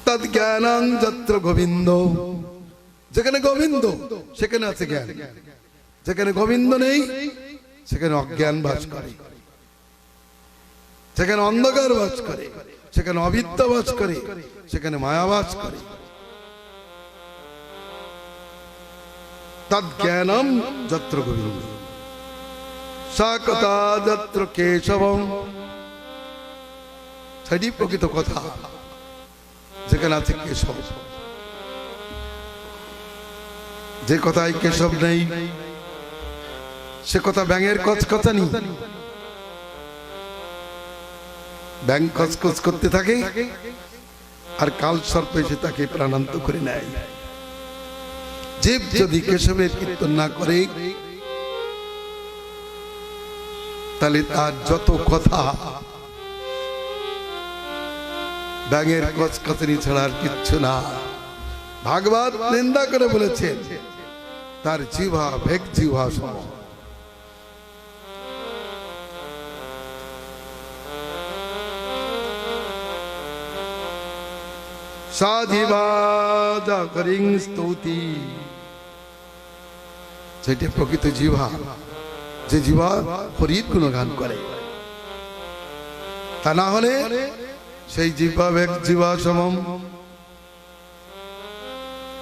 তদ জ্ঞানং যত্র গোবিন্দ, যেখানে গোবিন্দ সেখানে আছে জ্ঞান, যেখানে গোবিন্দ নেই সেখানে অজ্ঞান বাস করে, সেখানে অন্ধকার বাস করে, সেখানে অবিদ্যা বাস করে, সেখানে মায়া বাস করে। তদ জ্ঞানম যত্র গোবিন্দ সা কথা যত্র কেশবম, সেটি প্রকৃত কথা, যেখানে আছে কেশব। যে কথায় কেশব নেই সে কথা ব্যাঙের কচকচানি, ব্যাঙ কচকচ করতে থাকে আর কাল সর্প এসে তাকে প্রাণান্ত করে নেয়। জীব যদি কেশবের কীর্তন না করে তাহলে তার যত কথা ব্যাঙের কচকচানি ছাড়া আর কিচ্ছু না। ভাগবত নিন্দা করে বলেছেন তার জিহ্বা ভেক জিহ্বা সম। স্তুতি, সেটা প্রকৃত জিহ্বা, যে জিহ্বা হরির গুণগান করে। তা না হলে সেই জিহ্বা ভেক জিহ্বা সমম।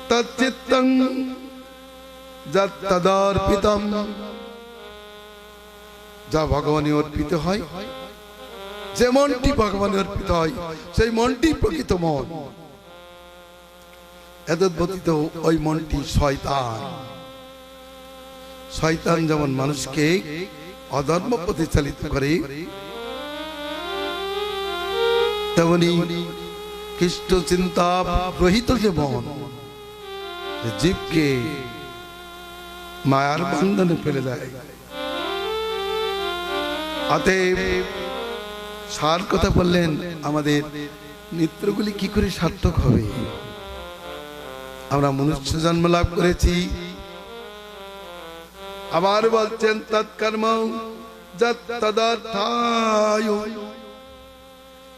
তচ্চিত্তং যত্তদর্পিতম, যা ভগবানে অর্পিত হয়, যে মনটি ভগবানে অর্পিত হয় সেই মনটি প্রকৃত মন। এতদ্ব্যতীত ওই মনটি শয়তান। শয়তান যেমন মানুষকে অধর্ম পথে চালিত করে, তেমনি কৃষ্ণ চিন্তা রহিত যে মন জীবকে মায়ার বন্ধনে ফেলে দেয়। অতএব সার কথা বললেন, আমাদের নিত্যগুলি কি করে সার্থক হবে? আমরা মনুষ্য জন্ম লাভ করেছি। আবার বলছেন তৎকর্ম যত্তদর্থায়,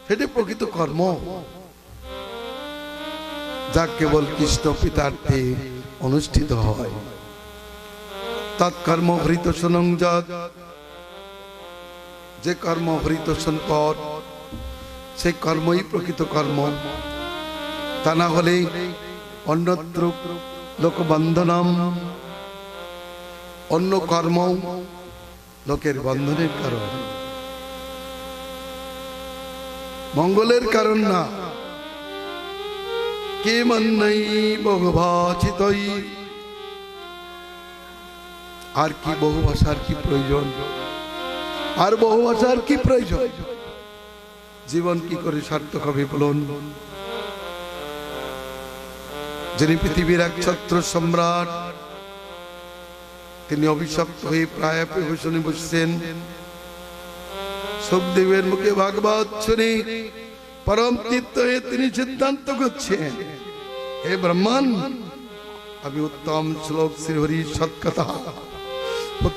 সেটি প্রকৃত কর্ম যা কেবল কৃষ্ণ পিতার্থে অনুষ্ঠিত হয়। তৎকর্ম হৃত সনংযৎ, যে কর্ম হৃত সম্পদ সেই কর্মই প্রকৃত কর্ম। তা না হলে অন্যত্র লোকবন্ধনম, অন্য কর্ম লোকের বন্ধনের কারণ, মঙ্গলের কারণ না। কে মন্নৈ বহুভাষিতৈ, আর কি বহু ভাষার কি প্রয়োজন? আর বহু ভাষার কি প্রয়োজন? জীবন কি করে সার্থক হবে বলুন? যিনি পৃথিবীর একছত্র সম্রাট, তিনি অভিশপ্ত হয়ে প্রায় প্রহসনে বসছেন। সুখদেবের মুখে ভাগবত শুনে পরম তৃপ্ত হয়ে তিনি সিদ্ধান্ত করছেন, হে ব্রহ্মণ, আমি উত্তম শ্লোক শ্রীহরি সৎকথা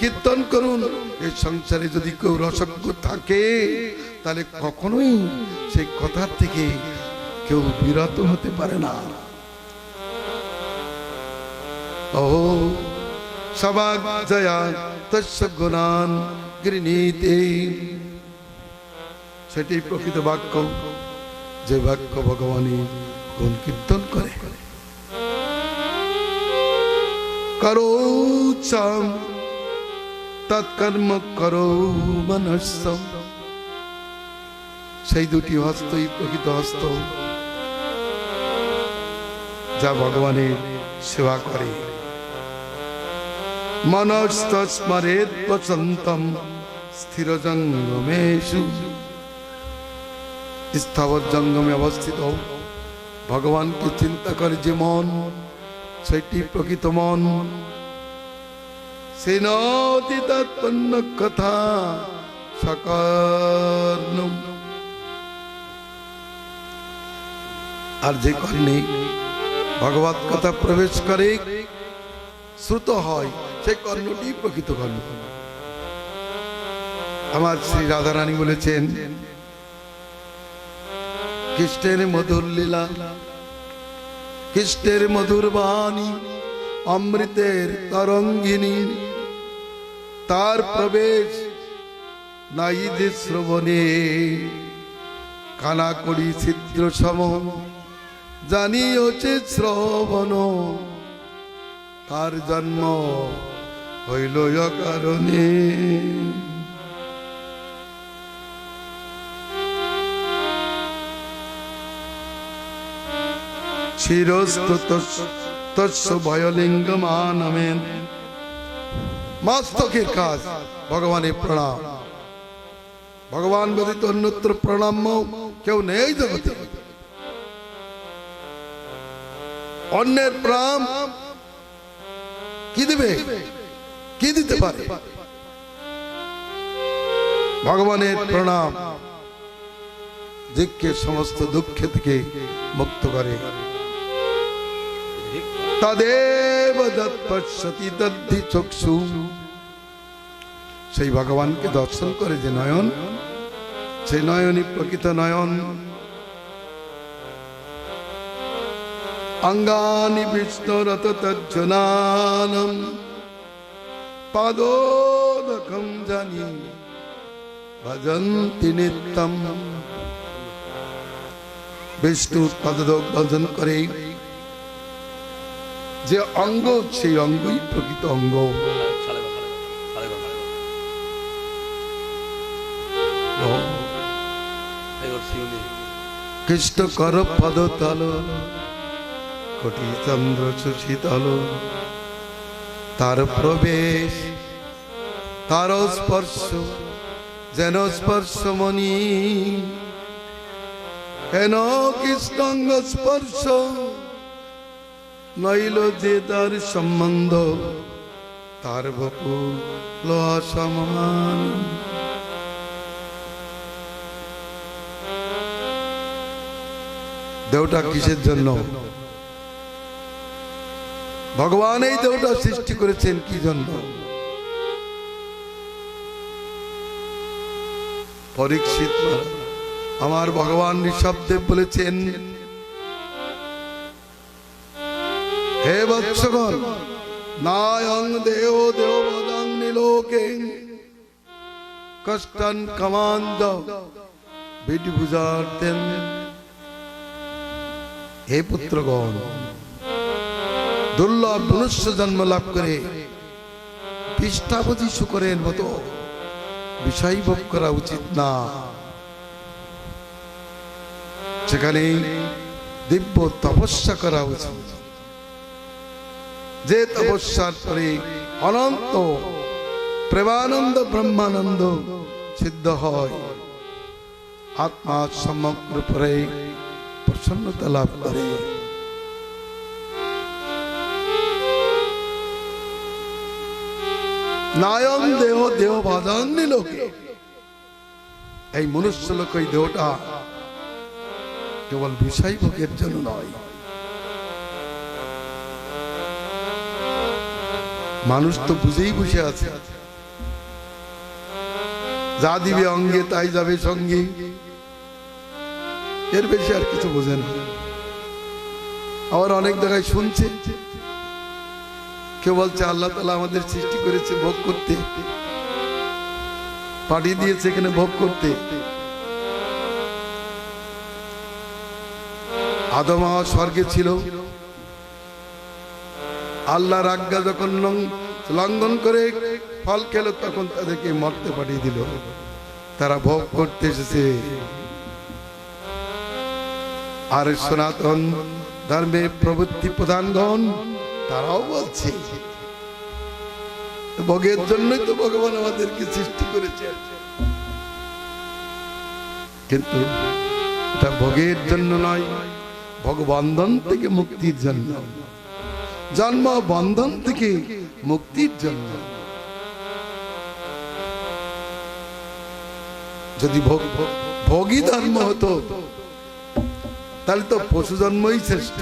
কীর্তন করুন। এই সংসারে যদি কেউ রসজ্ঞ থাকে তাহলে কখনোই সেই কথার থেকে কেউ বিরত হতে পারে না। ও সবাগ জয়া তস্য গুণান গৃণীতে, সেটি প্রকৃত বাক্য, যে বাক্য ভগবানের গুণ কীর্তন করে। করো চাম তৎকর্ম করো মনস্য, সেই দুটি হস্তই প্রকৃত হস্ত যা ভগবানের সেবা করে। মনস্থ স্মরেৎ বসন্তম স্থির জঙ্গমেষু, স্থাবর জঙ্গমে অবস্থিত ভগবানকে চিন্তা করে যে মন, সেটি প্রকৃত মন। সেনতি তৎপন্ন কথা সকর্ণম, আর যে কর্ণে ভগবত কথা প্রবেশ করে শ্রুত হয় সেই কর্ণটি প্রকৃত কর্ণ। আমার শ্রী রাধারানী বলেছেন, কৃষ্ণের মধুর লীলা কৃষ্ণের মধুর বাণী অমৃতের তরঙ্গিনী, তার প্রবেশ নাই যে শ্রবণে, কানা করি ছিদ্র সম জানিওছে শ্রবণ, তার জন্ম হইল অকারণে। শিরস্তস্য ভয়লিঙ্গমানমেন, মস্তকের কাজ ভগবানের প্রণাম। ভগবান ব্যতীত অন্যত্র প্রণাম্য কেউ নেই জগতে। অন্যের প্রণাম কি দিবে, কি দিতে পারে? ভগবানের প্রণাম জীবকে সমস্ত দুঃখ থেকে মুক্ত করে। তদেব দৎপশ্যতি দদ্ধি চক্ষু, সেই ভগবানকে দর্শন করে যে নয়ন, সেই নয়নই প্রকৃত নয়ন। অঙ্গানি বিষ্ণুরত তজ্জনানম পাদোদকম জানি ভজন্তি নিত্যম। বিষ্ণুর পদোদক ভজন করে যে অঙ্গ, সেই অঙ্গই প্রকৃত অঙ্গ। কৃষ্ণ কর পদতল কোটি চন্দ্র শীতল, তার প্রবেশ তার স্পর্শ যেন স্পর্শমণি, হেন কৃষ্ণাঙ্গ স্পর্শ নইল যে তার সম্বন্ধ, তার বকুল সমান। দেহটা কিসের জন্য? ভগবান এই দেহটা সৃষ্টি করেছেন কি জন্য? পরীক্ষিত আমার ভগবান ঋষভদেব বলেছেন, হে বৎসগণ, নায়ং দেহ দেবদং নিলোকে কষ্টং কামান্দ বিদ্ভুজার্থেন। হে পুত্রগণ, দুর্লভ মনুষ্য জন্ম লাভ করে পৃষ্ঠাবতী শুকরের মতো বিষয় ভোগ করা উচিত না। সেখানে দিব্য তপস্যা করা উচিত, যে তপস্যার পরে অনন্ত প্রেমানন্দ ব্রহ্মানন্দ সিদ্ধ হয়, আত্মা সমগ্র পরে প্রসন্নতা লাভ করে। নায়ম দেহ দেহ বাদান্নি লোকে, এই মনুষ্য লোক এই দেহটা কেবল বিষয় ভোগের জন্য নয়। মানুষ তো বুঝেই বসে আছে, যা দিবে অঙ্গে তাই যাবে সঙ্গে, এর বেশি আর কিছু বোঝে না। আবার অনেক জায়গায় শুনছে কেউ বলছে আল্লাহ তাআলা আমাদের সৃষ্টি করেছে ভোগ করতে, পাঠিয়ে দিয়েছে এখানে ভোগ করতে। আদম হাওয়া স্বর্গে ছিল, আল্লাহর আজ্ঞা যখন লঙ্ঘন করে ফল খেল, তখন তাদেরকে মরতে পাঠিয়ে দিল। তারা ভোগ করতে এসেছে। আর সনাতন ধর্মের প্রবৃত্তি প্রধানগণ তারাও বলছে ভোগের জন্যই তো ভগবান আমাদেরকে সৃষ্টি করেছে, কিন্তু এটা ভোগের জন্য নয়, ভগবন্ধন থেকে মুক্তির জন্য, জন্ম বন্ধন থেকে মুক্তির জন্য। যদি ভোগী ধর্ম হতো তাহলে তো পশু জন্মই শ্রেষ্ঠ।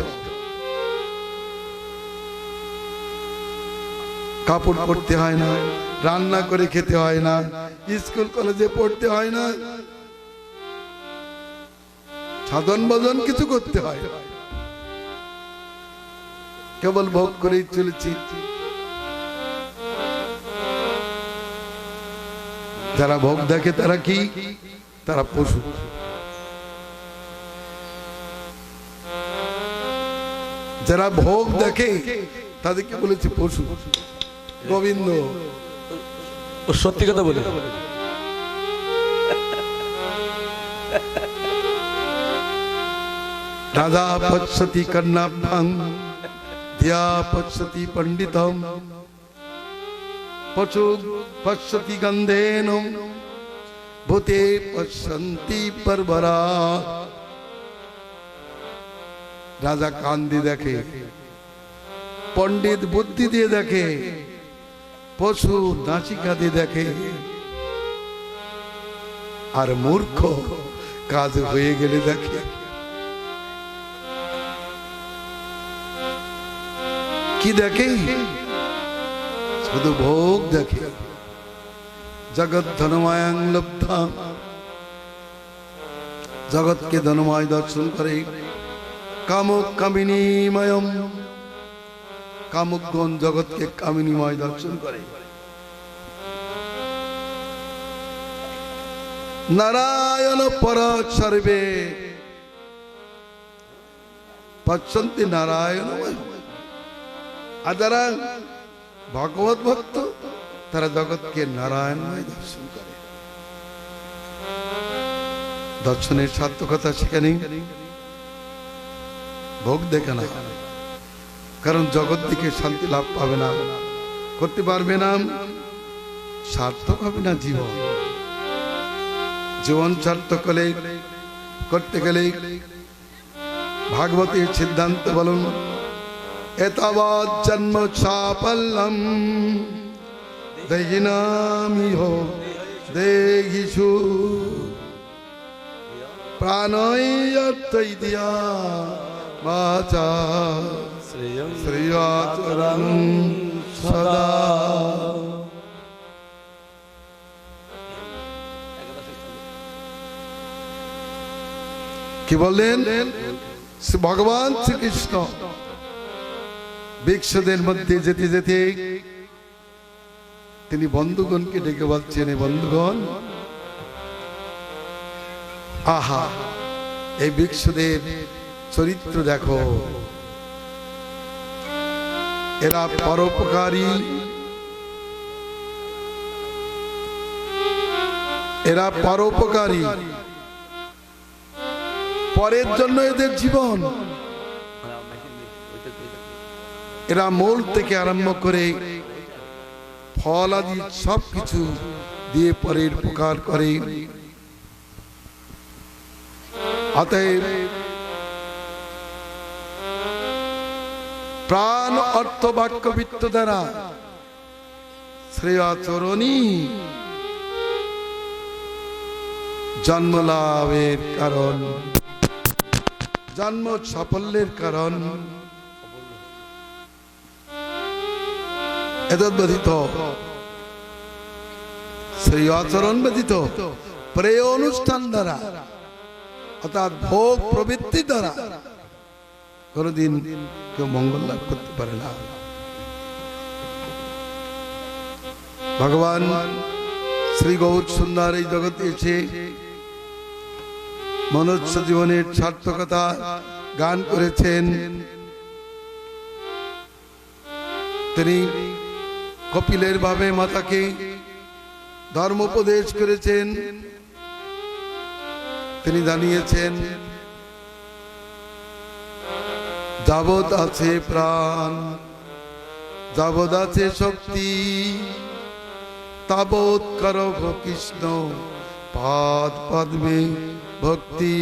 কাপড় পরতে হয় না, রান্না করে খেতে হয় না, স্কুল কলেজে পড়তে হয় না, সাধন ভজন কিছু করতে হয়। কেবল ভোগ করেই চলেছি। যারা ভোগ দেখে তারা কি? তারা পশু। যারা ভোগ দেখে তাদেরকে বলেছে পশু। গোবিন্দ সত্যি কথা বলে রাজা পশ্যতি কর্ণাভ্যাং ধিয়া পশ্যতি পণ্ডিতম পশু পশ্যতি গন্ধেন ভূতে পশ্যন্তি পরবরা। রাজা কান দিয়ে দেখে, পণ্ডিত বুদ্ধি দিয়ে দেখে, পশু নাসিকা দিয়ে দেখে, আর মূর্খ কাজ হয়ে গেলে দেখে। কি দেখে? শুধু ভোগ দেখে। জগৎ ধনময়াং লব্ধা, জগৎকে ধনময় দর্শন করে। কামক কামিনীময়ম, কামকগণ জগৎকে কামিনীময় দর্শন করে। নারায়ণ পর সর্বে পশ্যন্তি নারায়ণময়। আর যারা ভগবত ভক্ত তারা জগৎকে নারায়ণময় দর্শন করে। দর্শনের সার্থকতা সেখানে, ভোগ দেখে না। কারণ জগৎ থেকে শান্তি লাভ পাবে না, করতে পারবে না, সার্থক হবে না জীবন। জীবন সার্থক হলে করতে গেলে ভাগবতের সিদ্ধান্ত বলুন, এতাবৎ জন্ম সাফল্যম দেহিনামিহ দেহিষু প্রাণয়ত্তৈদিয়া বাচা শ্রেয়াচরণ সদা। কি বললেন? ভগবান শ্রীকৃষ্ণ ভিক্ষুদের মধ্যে যেতে যেতে তিনি বন্ধুগণকে ডেকে বলছেন, বন্ধুগণ, আহা, এই ভিক্ষুদের চরিত্র দেখো। এরা পরোপকারী, এরা পরোপকারী, পরের জন্য এদের জীবন। এরা মূল থেকে আরম্ভ করে ফল আদি সবকিছু দিয়ে পরের উপকার করে। অতএব প্রাণ অর্থ বাক্য বৃত্ত দ্বারা শ্রেয়াচরণী জন্ম লাভের কারণ, জন্ম সাফল্যের কারণ। এতদ ব্যতীত, সেই আচরণ ব্যতীত প্রেয় অনুষ্ঠান দ্বারা অর্থাৎ ভোগ প্রবৃত্তি দ্বারা কোনদিন কেউ মঙ্গল লাভ করতে পারে না। ভগবান শ্রী গৌর সুন্দর এই জগতে এসে মনুষ্য জীবনের সার্থকতা গান করেছেন। তিনি কপিলের ভাবে মাতাকে ধর্মোপদেশ করেছেন। তিনি জানিয়েছেন, যাবৎ আছে প্রাণ, যাবৎ আছে শক্তি, তাবৎ করো কৃষ্ণ পাদ পদ্মে ভক্তি।